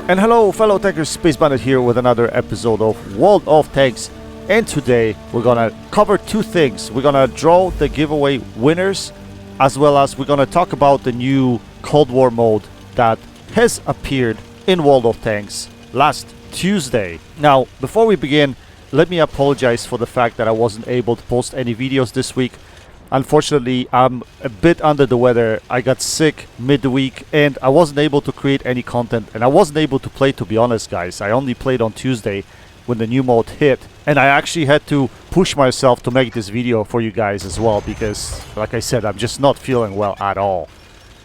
And hello fellow tankers, Space Bandit here with another episode of World of Tanks. And today we're gonna cover two things. We're gonna draw the giveaway winners, as well as we're gonna talk about the new Cold War mode that has appeared in World of Tanks last Tuesday. Now, before we begin, let me apologize for the fact that I wasn't able to post any videos this week. Unfortunately, I'm a bit under the weather. I got sick midweek and I wasn't able to create any content, and I wasn't able to play, to be honest guys. I only played on Tuesday when the new mode hit, and I actually had to push myself to make this video for you guys as well because, like I said, I'm just not feeling well at all.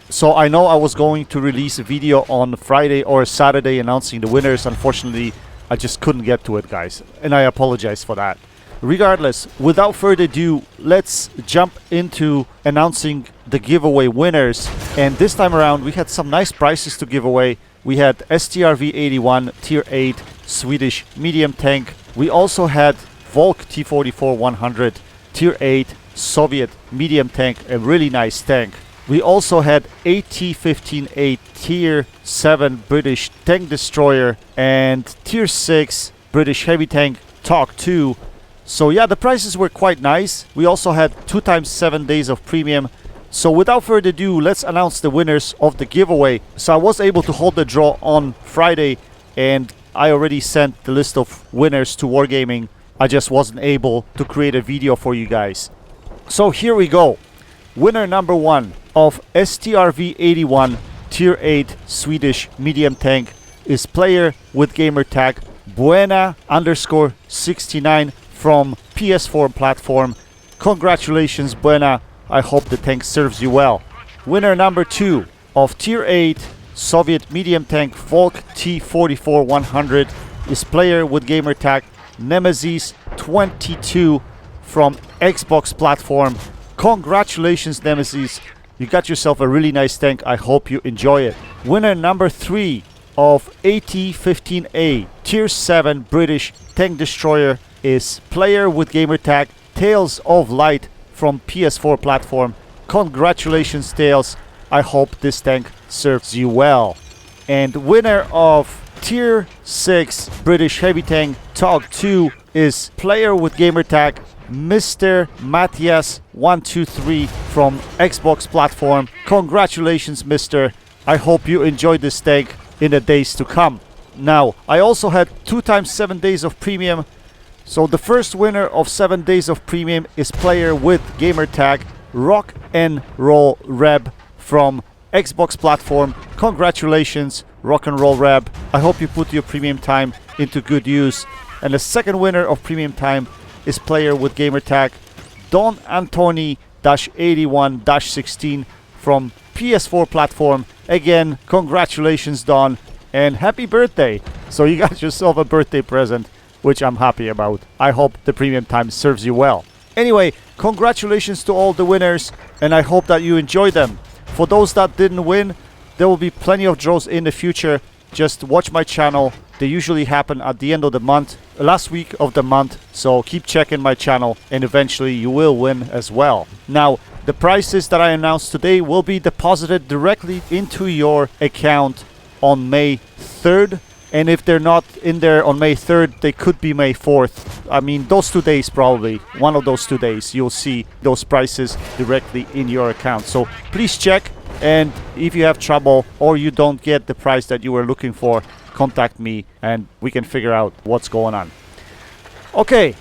So I know I was going to release a video on Friday or Saturday announcing the winners. Unfortunately, I just couldn't get to it, guys, and I apologize for that. Regardless, without further ado, let's jump into announcing the giveaway winners. And this time around we had some nice prizes to give away. We had STRV-81 Tier 8 Swedish medium tank. We also had Volk T-44-100 Tier 8 Soviet medium tank, a really nice tank. We also had AT-15A Tier 7 British tank destroyer and Tier 6 British heavy tank TOG 2. So yeah, the prices were quite nice. We also had 2 times 7 days of premium. So without further ado, let's announce the winners of the giveaway. So I was able to hold the draw on Friday, and I already sent the list of winners to Wargaming. I just wasn't able to create a video for you guys. So here we go. Winner number 1 of STRV-81 Tier 8 Swedish medium tank is player with gamertag Buena_69 from PS4 platform. Congratulations, Buena. I hope the tank serves you well. Winner number 2 of Tier 8 Soviet medium tank Volk T-44-100 is player with gamertag Nemesis22 from Xbox platform. Congratulations, Nemesis. You got yourself a really nice tank. I hope you enjoy it. Winner number 3 of AT-15A Tier 7 British tank destroyer is player with gamertag Tales of Light from PS4 platform. Congratulations, Tales. I hope this tank serves you well. And winner of Tier 6 British heavy tank TOG 2 is player with gamertag Mr. Matthias 123 from Xbox platform. Congratulations, Mr. I hope you enjoyed this tank in the days to come. Now, I also had 2 times 7 days of premium. So the first winner of 7 days of premium is player with gamertag Rock and Roll Reb from Xbox platform. Congratulations, Rock and Roll Reb. I hope you put your premium time into good use. And the second winner of premium time is player with gamertag Don Antony-81-16 from PS4 platform. Again, congratulations, Don, and happy birthday. So you got yourself a birthday present, which I'm happy about. I hope the premium time serves you well. Anyway, congratulations to all the winners, and I hope that you enjoy them. For those that didn't win, there will be plenty of draws in the future. Just watch my channel. They usually happen at the end of the month, last week of the month. So keep checking my channel and eventually you will win as well. Now, the prizes that I announced today will be deposited directly into your account on May 3rd. And if they're not in there on May 3rd, they could be May 4th. I mean, those 2 days probably. One of those 2 days, you'll see those prices directly in your account. So please check. And if you have trouble or you don't get the price that you were looking for, contact me and we can figure out what's going on. Okay,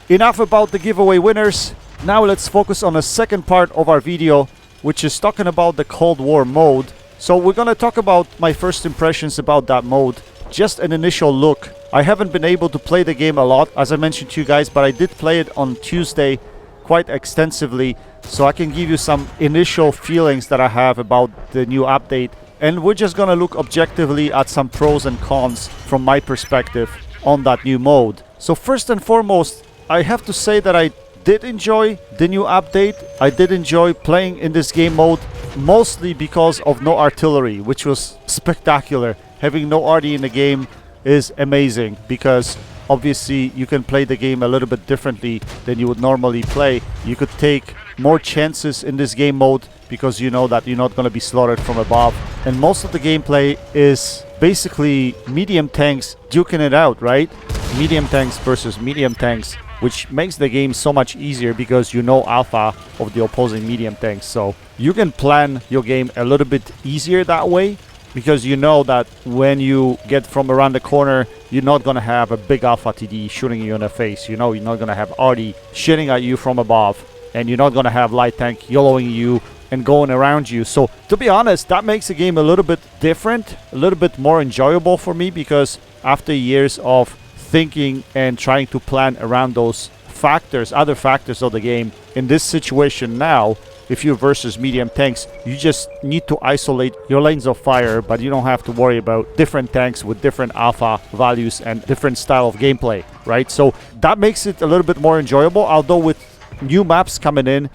enough about the giveaway winners. Now let's focus on the second part of our video, which is talking about the Cold War mode. So we're gonna talk about my first impressions about that mode. Just an initial look. I haven't been able to play the game a lot, as I mentioned to you guys, but I did play it on Tuesday quite extensively, so I can give you some initial feelings that I have about the new update. And we're just gonna look objectively at some pros and cons from my perspective on that new mode. So first and foremost, I have to say that I did enjoy the new update. I did enjoy playing in this game mode, mostly because of no artillery, which was spectacular. Having no arty in the game is amazing because obviously you can play the game a little bit differently than you would normally play. You could take more chances in this game mode because you know that you're not going to be slaughtered from above. And most of the gameplay is basically medium tanks duking it out, right? Medium tanks versus medium tanks, which makes the game so much easier because you know alpha of the opposing medium tanks. So you can plan your game a little bit easier that way because you know that when you get from around the corner, you're not going to have a big alpha TD shooting you in the face. You know, you're not going to have arty shitting at you from above, and you're not going to have light tank yellowing you and going around you. So to be honest, that makes the game a little bit different, a little bit more enjoyable for me, because after years of thinking and trying to plan around those factors, other factors of the game, in this situation now, if you're versus medium tanks, you just need to isolate your lanes of fire, but you don't have to worry about different tanks with different alpha values and different style of gameplay, right? So that makes it a little bit more enjoyable, although with new maps coming in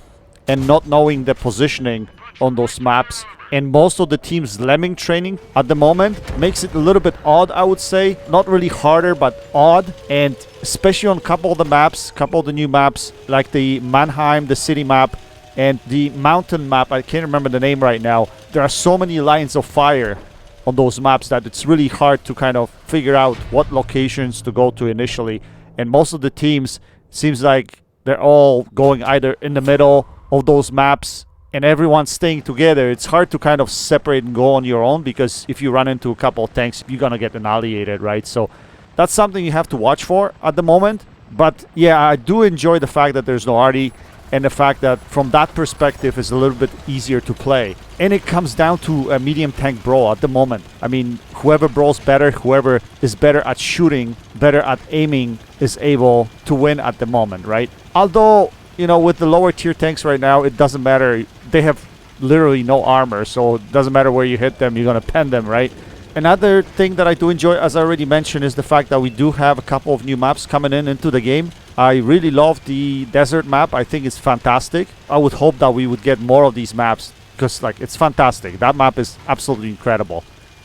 and not knowing the positioning on those maps, and most of the team's lemming training at the moment makes it a little bit odd, I would say. Not really harder, but odd. And especially on a couple of the maps, couple of the new maps, like the Mannheim, the city map, and the mountain map, I can't remember the name right now. There are so many lines of fire on those maps that it's really hard to kind of figure out what locations to go to initially. And most of the teams, seems like they're all going either in the middle of those maps and everyone's staying together. It's hard to kind of separate and go on your own, because if you run into a couple of tanks, you're gonna get annihilated, right? So that's something you have to watch for at the moment. But yeah, I do enjoy the fact that there's no arty, and the fact that from that perspective is a little bit easier to play. And it comes down to a medium tank brawl at the moment. I mean, whoever brawls better, whoever is better at shooting, better at aiming, is able to win at the moment, right? Although, you know, with the lower tier tanks right now, it doesn't matter. They have literally no armor, so it doesn't matter where you hit them, you're gonna pen them, right? Another thing that I do enjoy, as I already mentioned, is the fact that we do have a couple of new maps coming into the game. I really love the desert map. I think it's fantastic. I would hope that we would get more of these maps, because like, it's fantastic. That map is absolutely incredible.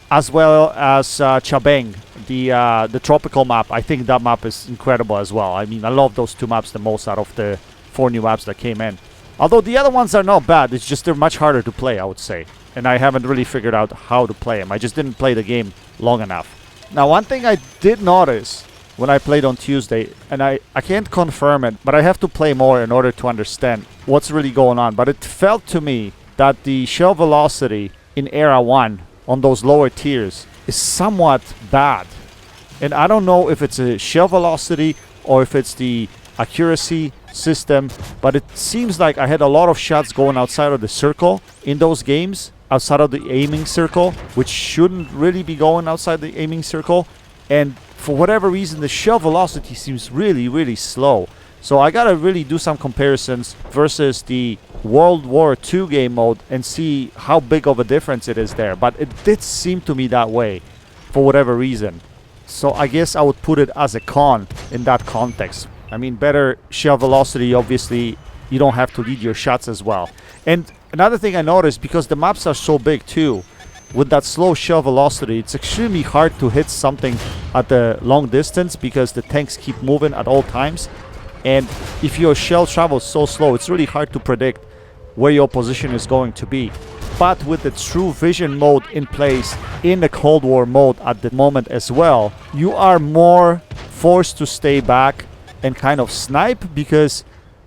As well as Chabeng, the tropical map. I think that map is incredible as well. I mean, I love those two maps the most out of the 4 new maps that came in. Although the other ones are not bad, it's just they're much harder to play, I would say. And I haven't really figured out how to play them. I just didn't play the game long enough. Now, one thing I did notice when I played on Tuesday, and I can't confirm it, but I have to play more in order to understand what's really going on. But it felt to me that the shell velocity in Era 1 on those lower tiers is somewhat bad. And I don't know if it's a shell velocity or if it's the accuracy system, but it seems like I had a lot of shots going outside of the circle in those games, outside of the aiming circle, which shouldn't really be going outside the aiming circle. And for whatever reason, the shell velocity seems really, really slow. So I gotta really do some comparisons versus the World War II game mode and see how big of a difference it is there. But it did seem to me that way for whatever reason. So I guess I would put it as a con in that context. I mean, better shell velocity, obviously, you don't have to lead your shots as well. And another thing I noticed, because the maps are so big too, with that slow shell velocity, it's extremely hard to hit something at the long distance because the tanks keep moving at all times. And if your shell travels so slow, it's really hard to predict where your position is going to be. But with the true vision mode in place in the Cold War mode at the moment as well, you are more forced to stay back and kind of snipe because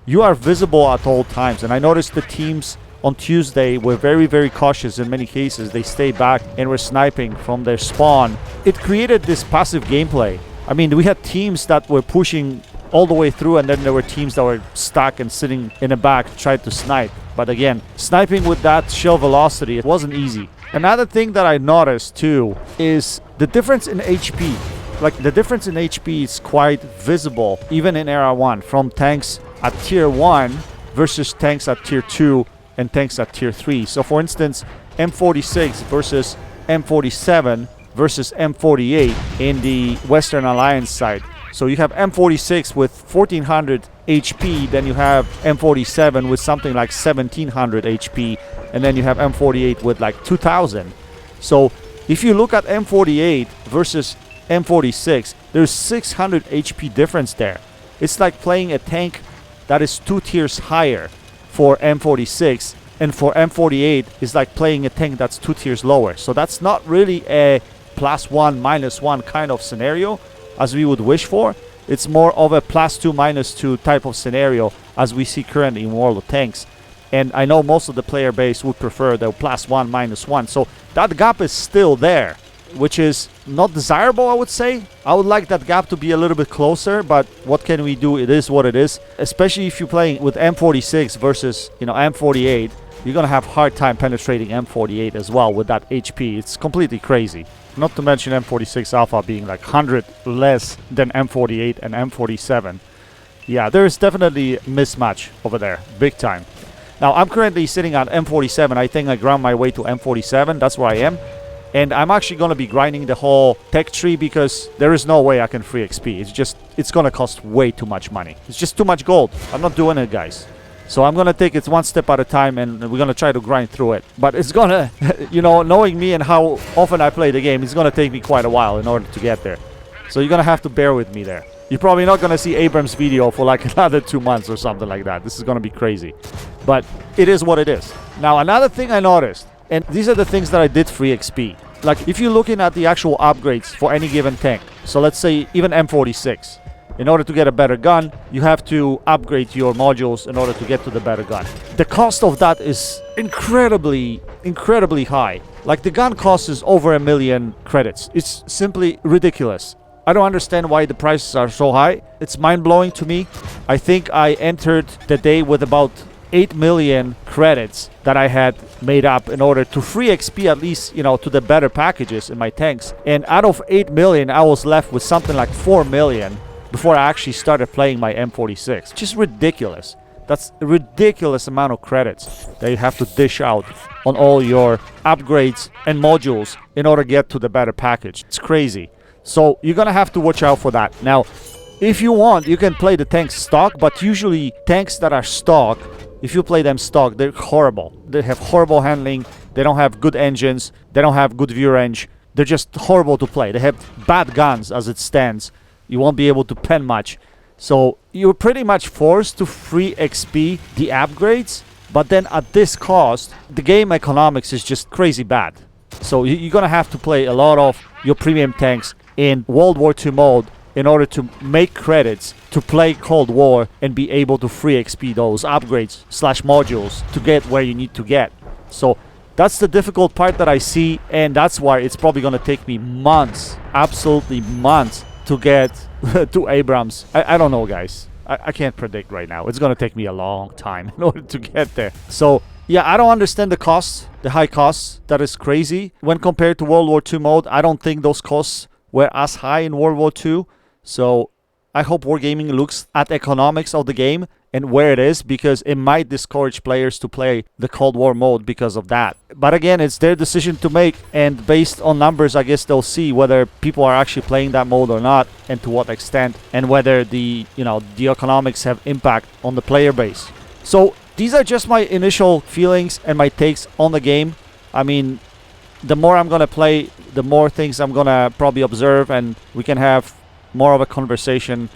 you are visible at all times. And I noticed the teams on Tuesday were very, very cautious in many cases. They stayed back and were sniping from their spawn. It created this passive gameplay. I mean, we had teams that were pushing all the way through, and then there were teams that were stuck and sitting in the back tried to snipe. But again, sniping with that shell velocity, it wasn't easy. Another thing that I noticed too is the difference in HP. Like, the difference in HP is quite visible even in Era 1, from tanks at tier 1 versus tanks at tier 2 and tanks at tier 3. So for instance, M46 versus M47 versus M48 in the Western Alliance side. So you have M46 with 1400 HP, then you have M47 with something like 1700 HP, and then you have M48 with like 2000. So if you look at M48 versus M46, there's 600 HP difference there. It's like playing a tank that is 2 tiers higher for M46, and for M48 is like playing a tank that's 2 tiers lower. So that's not really a +1, -1 kind of scenario as we would wish for. It's more of a +2, -2 type of scenario as we see currently in World of Tanks. And I know most of the player base would prefer the +1, -1. So that gap is still there, which is not desirable, I would say. I would like that gap to be a little bit closer, but what can we do? It is what it is. Especially if you're playing with M46 versus, M48, you're going to have a hard time penetrating M48 as well with that HP. It's completely crazy. Not to mention M46 Alpha being like 100 less than M48 and M47. Yeah, there is definitely a mismatch over there, big time. Now, I'm currently sitting at M47. I think I ground my way to M47. That's where I am. And I'm actually going to be grinding the whole tech tree because there is no way I can free XP. It's going to cost way too much money. It's just too much gold. I'm not doing it, guys. So I'm going to take it one step at a time, and we're going to try to grind through it. But it's going to, knowing me and how often I play the game, it's going to take me quite a while in order to get there. So you're going to have to bear with me there. You're probably not going to see Abrams' video for like another 2 months or something like that. This is going to be crazy. But it is what it is. Now, another thing I noticed, and these are the things that I did free XP. Like, if you're looking at the actual upgrades for any given tank, so let's say even M46, in order to get a better gun, you have to upgrade your modules in order to get to the better gun. The cost of that is incredibly high. Like, the gun cost is over 1 million credits. It's simply ridiculous. I don't understand why the prices are so high. It's mind-blowing to me. I think I entered the day with about 8 million credits that I had made up in order to free XP at least, to the better packages in my tanks. And out of 8 million, I was left with something like 4 million before I actually started playing my M46. Just ridiculous. That's a ridiculous amount of credits that you have to dish out on all your upgrades and modules in order to get to the better package. It's crazy. So you're gonna have to watch out for that. Now, if you want, you can play the tanks stock, but usually tanks that are stock, if you play them stock, they're horrible. They have horrible handling, they don't have good engines, they don't have good view range, they're just horrible to play. They have bad guns as it stands. You won't be able to pen much. So you're pretty much forced to free XP the upgrades, but then at this cost, the game economics is just crazy bad. So you're gonna have to play a lot of your premium tanks in World War II mode in order to make credits to play Cold War and be able to free XP those upgrades / modules to get where you need to get. So that's the difficult part that I see, and that's why it's probably gonna take me months, absolutely months, to get to Abrams. I don't know, guys. I can't predict right now. It's gonna take me a long time in order to get there. So yeah, I don't understand the costs, the high costs. That is crazy. When compared to World War II mode, I don't think those costs were as high in World War II. So I hope Wargaming looks at economics of the game and where it is, because it might discourage players to play the Cold War mode because of that. But again, it's their decision to make, and based on numbers, I guess they'll see whether people are actually playing that mode or not, and to what extent, and whether the economics have impact on the player base. So these are just my initial feelings and my takes on the game. I mean, the more I'm gonna play, the more things I'm gonna probably observe, and we can have more of a conversation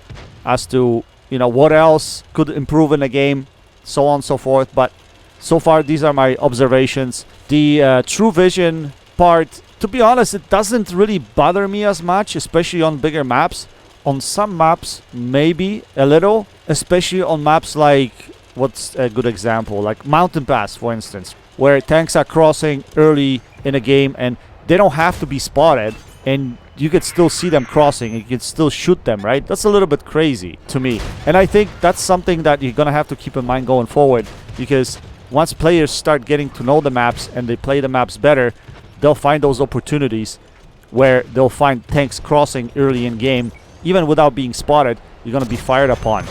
as to what else could improve in the game, so on and so forth. But so far, these are my observations. The True Vision part, to be honest, it doesn't really bother me as much, especially on bigger maps. On some maps, maybe a little, especially on maps like, what's a good example? Like Mountain Pass, for instance, where tanks are crossing early in a game and they don't have to be spotted, and you could still see them crossing, you could still shoot them, right? That's a little bit crazy to me. And I think that's something that you're gonna have to keep in mind going forward, because once players start getting to know the maps and they play the maps better, they'll find those opportunities where they'll find tanks crossing early in game, even without being spotted. You're gonna be fired upon.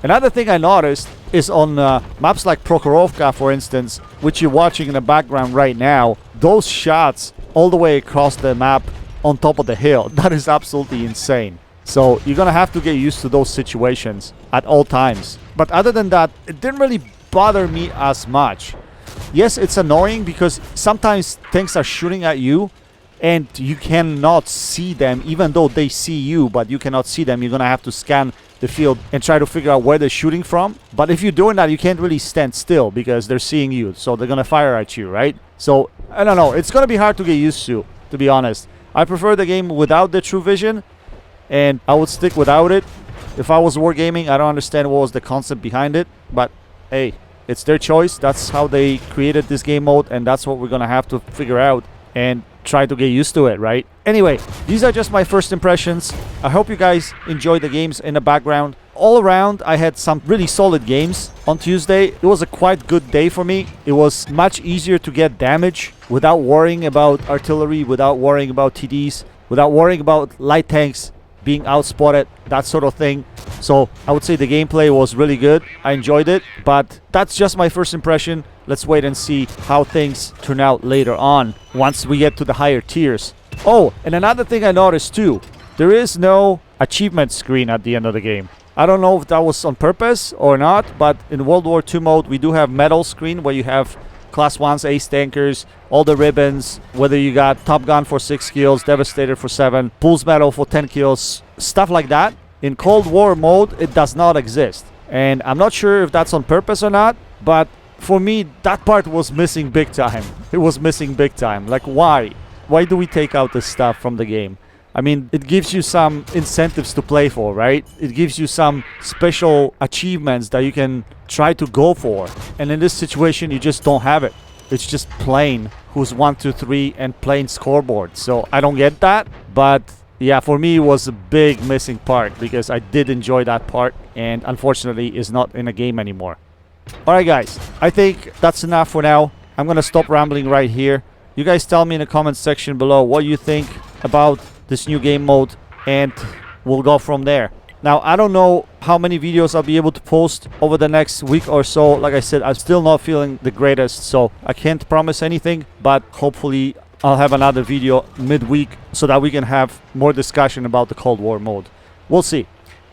Another thing I noticed is on maps like Prokhorovka, for instance, which you're watching in the background right now, those shots all the way across the map on top of the hill, that is absolutely insane. So you're gonna have to get used to those situations at all times. But other than that, it didn't really bother me as much. Yes, it's annoying because sometimes tanks are shooting at you and you cannot see them, even though they see you, but you cannot see them. You're gonna have to scan the field and try to figure out where they're shooting from. But if you're doing that, you can't really stand still because they're seeing you, so they're gonna fire at you, right? So I don't know, it's gonna be hard to get used to be honest. I prefer the game without the true vision, and I would stick without it. If I was wargaming, I don't understand what was the concept behind it, but hey, it's their choice. That's how they created this game mode, and that's what we're gonna have to figure out and try to get used to it, right? Anyway, these are just my first impressions. I hope you guys enjoyed the games in the background. All around, I had some really solid games on Tuesday. It was a quite good day for me. It was much easier to get damage without worrying about artillery, without worrying about TDs, without worrying about light tanks being outspotted, that sort of thing. So I would say the gameplay was really good. I enjoyed it, but that's just my first impression. Let's wait and see how things turn out later on once we get to the higher tiers. Oh, and another thing I noticed too, there is no achievement screen at the end of the game. I don't know if that was on purpose or not, but in World War II mode, we do have medal screen where you have Class 1s, ace tankers, all the ribbons, whether you got Top Gun for 6 kills, Devastator for 7, Pulse Medal for 10 kills, stuff like that. In Cold War mode, it does not exist. And I'm not sure if that's on purpose or not, but for me, that part was missing big time. It was missing big time. Like, why? Why do we take out this stuff from the game? I mean, it gives you some incentives to play for, right? It gives you some special achievements that you can try to go for. And in this situation, you just don't have it. It's just plain who's 1, 2, 3 and plain scoreboard. So I don't get that. But yeah, for me, it was a big missing part because I did enjoy that part. And unfortunately, is not in a game anymore. Alright guys, I think that's enough for now. I'm gonna stop rambling right here. You guys tell me in the comments section below what you think about this new game mode, and we'll go from there. Now, I don't know how many videos I'll be able to post over the next week or so. Like I said, I'm still not feeling the greatest, so I can't promise anything, but hopefully I'll have another video midweek so that we can have more discussion about the Cold War mode. We'll see.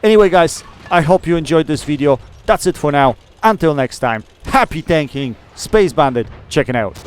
Anyway guys, I hope you enjoyed this video. That's it for now. Until next time, happy tanking, Space Bandit checking out.